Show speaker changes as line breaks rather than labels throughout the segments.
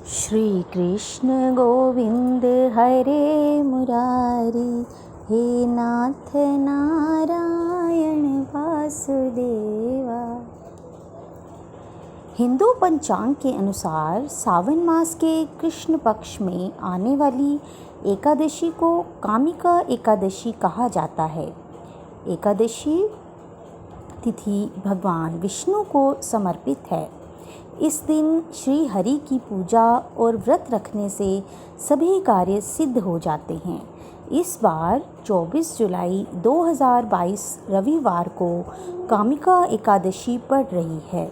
श्री कृष्ण गोविंद हरे मुरारी, हे नाथ नारायण वासुदेवा। हिंदू पंचांग के अनुसार सावन मास के कृष्ण पक्ष में आने वाली एकादशी को कामिका एकादशी कहा जाता है। एकादशी तिथि भगवान विष्णु को समर्पित है। इस दिन श्री हरि की पूजा और व्रत रखने से सभी कार्य सिद्ध हो जाते हैं। इस बार 24 जुलाई 2022 रविवार को कामिका एकादशी पड़ रही है।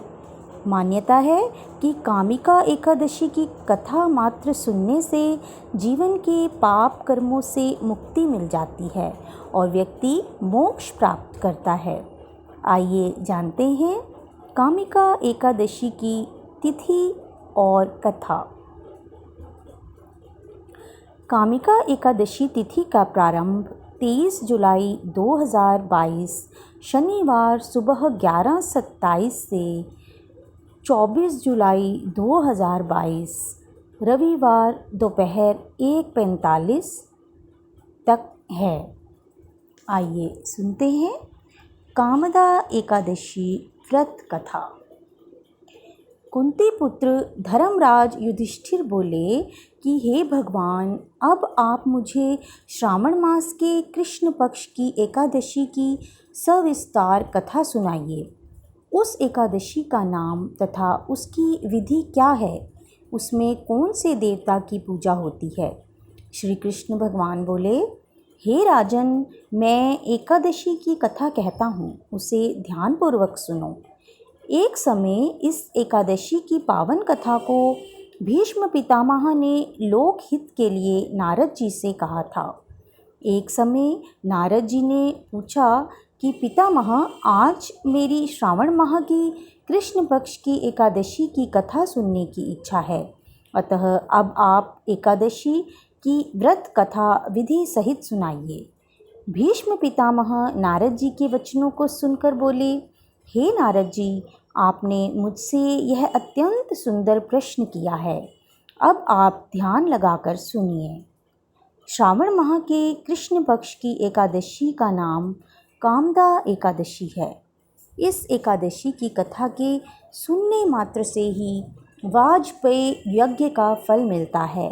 मान्यता है कि कामिका एकादशी की कथा मात्र सुनने से जीवन के पाप कर्मों से मुक्ति मिल जाती है और व्यक्ति मोक्ष प्राप्त करता है। आइए जानते हैं कामिका एकादशी की तिथि और कथा। कामिका एकादशी तिथि का प्रारंभ 23 जुलाई 2022 शनिवार सुबह 11:27 से 24 जुलाई 2022 रविवार दोपहर 1:45 तक है। आइए सुनते हैं कामदा एकादशी व्रत कथा। कुंती पुत्र धर्मराज युधिष्ठिर बोले कि हे भगवान, अब आप मुझे श्रावण मास के कृष्ण पक्ष की एकादशी की सविस्तार कथा सुनाइए। उस एकादशी का नाम तथा उसकी विधि क्या है? उसमें कौन से देवता की पूजा होती है? श्री कृष्ण भगवान बोले, हे राजन, मैं एकादशी की कथा कहता हूँ, उसे ध्यानपूर्वक सुनो। एक समय इस एकादशी की पावन कथा को भीष्म पितामह ने लोकहित के लिए नारद जी से कहा था। एक समय नारद जी ने पूछा कि पितामह, आज मेरी श्रावण माह की कृष्ण पक्ष की एकादशी की कथा सुनने की इच्छा है, अतः अब आप एकादशी की व्रत कथा विधि सहित सुनाइए। भीष्म पितामह नारद जी के वचनों को सुनकर बोले, हे नारद जी, आपने मुझसे यह अत्यंत सुंदर प्रश्न किया है। अब आप ध्यान लगाकर सुनिए। श्रावण माह के कृष्ण पक्ष की एकादशी का नाम कामदा एकादशी है। इस एकादशी की कथा के सुनने मात्र से ही वाजपेय यज्ञ का फल मिलता है।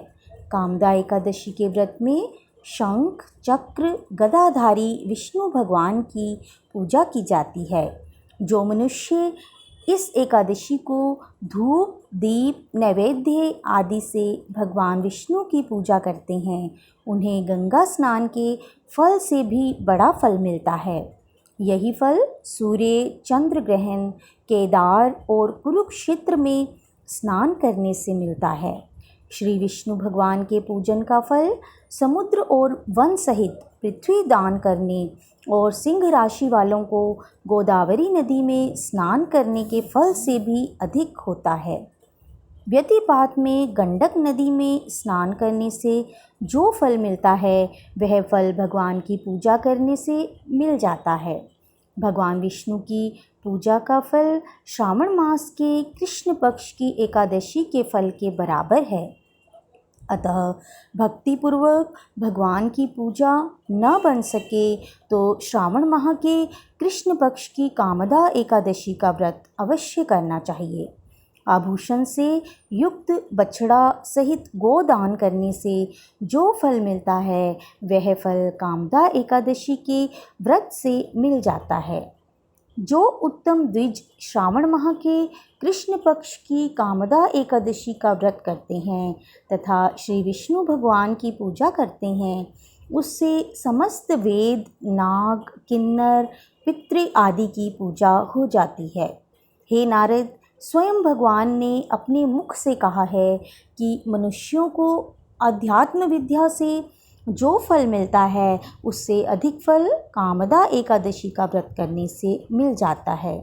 कामदा एकादशी के व्रत में शंख, चक्र, गदाधारी विष्णु भगवान की पूजा की जाती है। जो मनुष्य इस एकादशी को धूप, दीप, नैवेद्य आदि से भगवान विष्णु की पूजा करते हैं, उन्हें गंगा स्नान के फल से भी बड़ा फल मिलता है। यही फल सूर्य, चंद्र ग्रहण, केदार और कुरुक्षेत्र में स्नान करने से मिलता है। श्री विष्णु भगवान के पूजन का फल समुद्र और वन सहित पृथ्वी दान करने और सिंह राशि वालों को गोदावरी नदी में स्नान करने के फल से भी अधिक होता है। व्यतिपात में गंडक नदी में स्नान करने से जो फल मिलता है, वह फल भगवान की पूजा करने से मिल जाता है। भगवान विष्णु की पूजा का फल श्रावण मास के कृष्ण पक्ष की एकादशी के फल के बराबर है। अतः भक्तिपूर्वक भगवान की पूजा न बन सके तो श्रावण माह के कृष्ण पक्ष की कामदा एकादशी का व्रत अवश्य करना चाहिए। आभूषण से युक्त बछड़ा सहित गोदान करने से जो फल मिलता है, वह फल कामदा एकादशी के व्रत से मिल जाता है। जो उत्तम द्विज श्रावण माह के कृष्ण पक्ष की कामदा एकादशी का व्रत करते हैं तथा श्री विष्णु भगवान की पूजा करते हैं, उससे समस्त वेद, नाग, किन्नर, पितृ आदि की पूजा हो जाती है। हे नारद, स्वयं भगवान ने अपने मुख से कहा है कि मनुष्यों को अध्यात्म विद्या से जो फल मिलता है, उससे अधिक फल कामदा एकादशी का व्रत करने से मिल जाता है।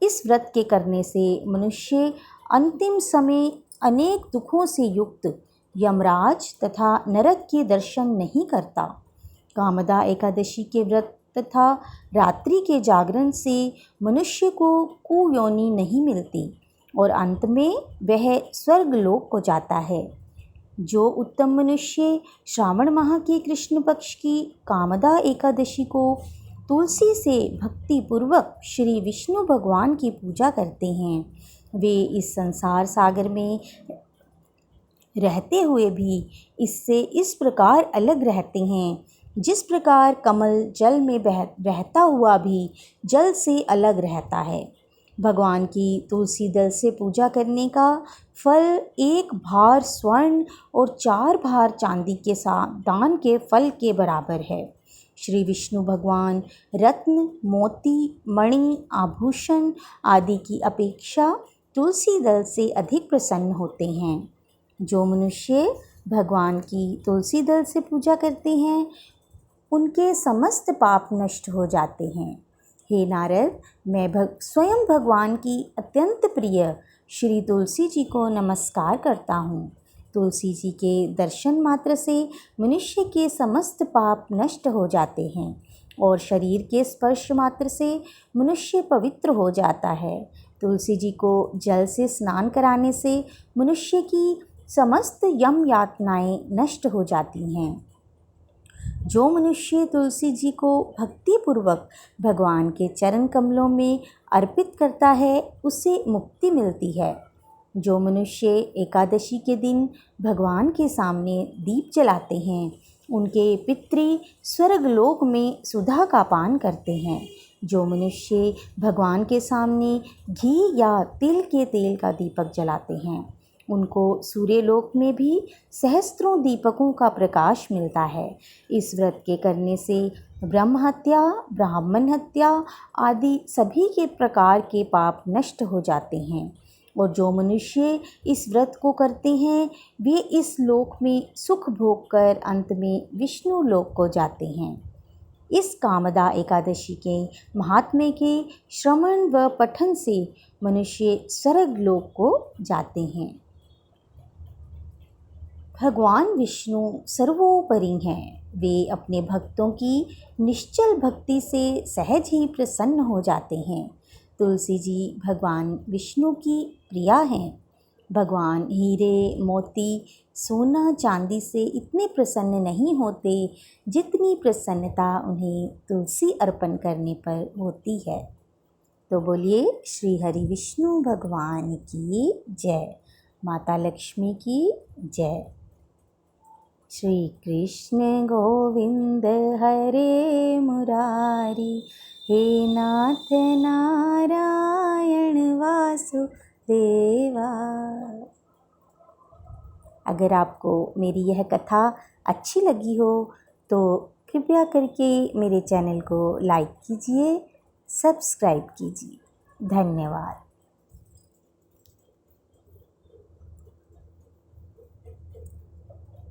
इस व्रत के करने से मनुष्य अंतिम समय अनेक दुखों से युक्त यमराज तथा नरक के दर्शन नहीं करता। कामदा एकादशी के व्रत तथा रात्रि के जागरण से मनुष्य को कुयोनि नहीं मिलती और अंत में वह स्वर्गलोक को जाता है। जो उत्तम मनुष्य श्रावण माह के कृष्ण पक्ष की कामदा एकादशी को तुलसी से भक्तिपूर्वक श्री विष्णु भगवान की पूजा करते हैं, वे इस संसार सागर में रहते हुए भी इससे इस प्रकार अलग रहते हैं, जिस प्रकार कमल जल में रहता हुआ भी जल से अलग रहता है। भगवान की तुलसी दल से पूजा करने का फल 1 भार स्वर्ण और 4 भार चांदी के साथ दान के फल के बराबर है। श्री विष्णु भगवान रत्न, मोती, मणि, आभूषण आदि की अपेक्षा तुलसी दल से अधिक प्रसन्न होते हैं। जो मनुष्य भगवान की तुलसी दल से पूजा करते हैं, उनके समस्त पाप नष्ट हो जाते हैं। हे नारद, मैं स्वयं भगवान की अत्यंत प्रिय श्री तुलसी जी को नमस्कार करता हूँ। तुलसी जी के दर्शन मात्र से मनुष्य के समस्त पाप नष्ट हो जाते हैं और शरीर के स्पर्श मात्र से मनुष्य पवित्र हो जाता है। तुलसी जी को जल से स्नान कराने से मनुष्य की समस्त यम यातनाएं नष्ट हो जाती हैं। जो मनुष्य तुलसी जी को भक्तिपूर्वक भगवान के चरण कमलों में अर्पित करता है, उसे मुक्ति मिलती है। जो मनुष्य एकादशी के दिन भगवान के सामने दीप जलाते हैं, उनके पितृ स्वर्गलोक में सुधा का पान करते हैं। जो मनुष्य भगवान के सामने घी या तिल के तेल का दीपक जलाते हैं, उनको सूर्यलोक में भी सहस्त्रों दीपकों का प्रकाश मिलता है। इस व्रत के करने से ब्रह्म हत्या, ब्राह्मण हत्या आदि सभी के प्रकार के पाप नष्ट हो जाते हैं। और जो मनुष्य इस व्रत को करते हैं, वे इस लोक में सुख भोग कर अंत में विष्णु लोक को जाते हैं। इस कामदा एकादशी के महात्म्य के श्रवण व पठन से मनुष्य स्वर्ग लोक को जाते हैं। भगवान विष्णु सर्वोपरि हैं। वे अपने भक्तों की निश्चल भक्ति से सहज ही प्रसन्न हो जाते हैं। तुलसी जी भगवान विष्णु की प्रिया हैं। भगवान हीरे, मोती, सोना, चांदी से इतने प्रसन्न नहीं होते जितनी प्रसन्नता उन्हें तुलसी अर्पण करने पर होती है। तो बोलिए श्री हरि विष्णु भगवान की जय। माता लक्ष्मी की जय। श्री कृष्ण गोविंद हरे मुरारी, हे नाथ नारायण वासुदेवा। अगर आपको मेरी यह कथा अच्छी लगी हो तो कृपया करके मेरे चैनल को लाइक कीजिए, सब्सक्राइब कीजिए। धन्यवाद।